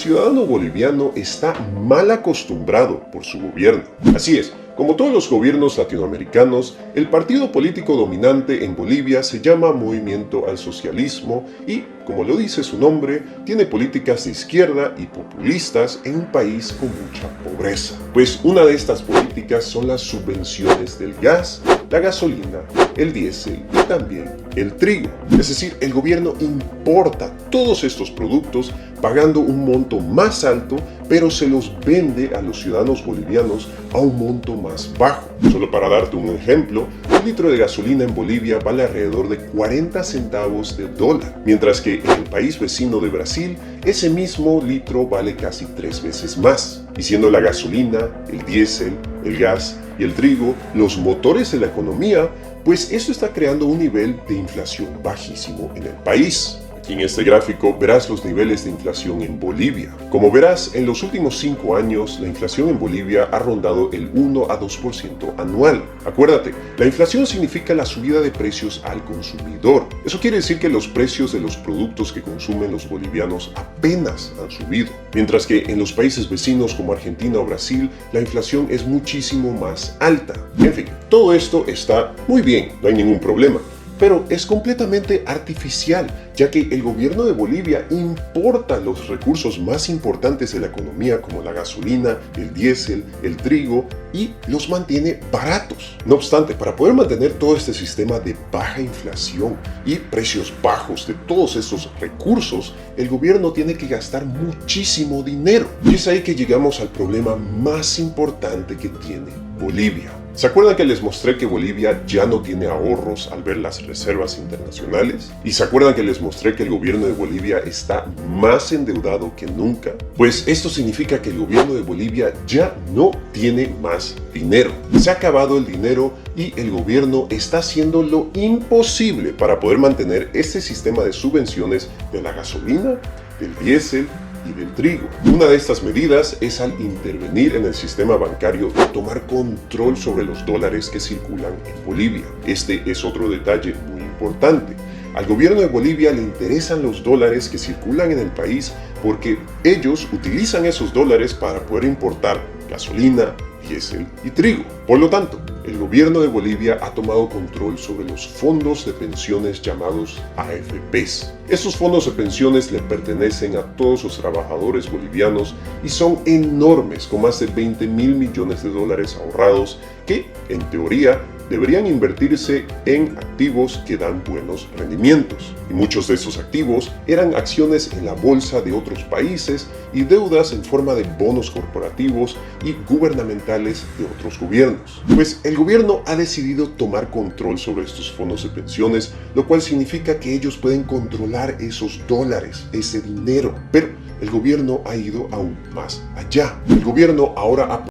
ciudadano boliviano está mal acostumbrado por su gobierno. Así es, como todos los gobiernos latinoamericanos, el partido político dominante en Bolivia se llama Movimiento al Socialismo y, como lo dice su nombre, tiene políticas de izquierda y populistas en un país con mucha pobreza. Pues una de estas políticas son las subvenciones del gas, la gasolina, el diésel y también el trigo. Es decir, el gobierno importa todos estos productos pagando un monto más alto, pero se los vende a los ciudadanos bolivianos a un monto más bajo. Solo para darte un ejemplo, un litro de gasolina en Bolivia vale alrededor de 40 centavos de dólar, mientras que en el país vecino de Brasil, ese mismo litro vale casi 3 veces más. Y siendo la gasolina, el diésel, el gas y el trigo los motores de la economía, pues esto está creando un nivel de inflación bajísimo en el país. Aquí en este gráfico verás los niveles de inflación en Bolivia. Como verás, en los últimos 5 años, la inflación en Bolivia ha rondado el 1 a 2% anual. Acuérdate, la inflación significa la subida de precios al consumidor. Eso quiere decir que los precios de los productos que consumen los bolivianos apenas han subido. Mientras que en los países vecinos como Argentina o Brasil, la inflación es muchísimo más alta. En fin, todo esto está muy bien, no hay ningún problema. Pero es completamente artificial, ya que el gobierno de Bolivia importa los recursos más importantes de la economía como la gasolina, el diésel, el trigo y los mantiene baratos. No obstante, para poder mantener todo este sistema de baja inflación y precios bajos de todos estos recursos, el gobierno tiene que gastar muchísimo dinero. Y es ahí que llegamos al problema más importante que tiene Bolivia. ¿Se acuerdan que les mostré que Bolivia ya no tiene ahorros al ver las reservas internacionales? ¿Y se acuerdan que les mostré que el gobierno de Bolivia está más endeudado que nunca? Pues esto significa que el gobierno de Bolivia ya no tiene más dinero. Se ha acabado el dinero y el gobierno está haciendo lo imposible para poder mantener este sistema de subvenciones de la gasolina, del diésel y del trigo. Una de estas medidas es al intervenir en el sistema bancario y tomar control sobre los dólares que circulan en Bolivia. Este es otro detalle muy importante. Al gobierno de Bolivia le interesan los dólares que circulan en el país porque ellos utilizan esos dólares para poder importar gasolina, diésel y trigo. Por lo tanto, el gobierno de Bolivia ha tomado control sobre los fondos de pensiones llamados AFPs. Estos fondos de pensiones le pertenecen a todos los trabajadores bolivianos y son enormes, con más de 20.000 millones de dólares ahorrados que, en teoría, deberían invertirse en activos que dan buenos rendimientos. Y muchos de esos activos eran acciones en la bolsa de otros países y deudas en forma de bonos corporativos y gubernamentales de otros gobiernos. Pues el gobierno ha decidido tomar control sobre estos fondos de pensiones, lo cual significa que ellos pueden controlar esos dólares, ese dinero. Pero el gobierno ha ido aún más allá. El gobierno ahora ha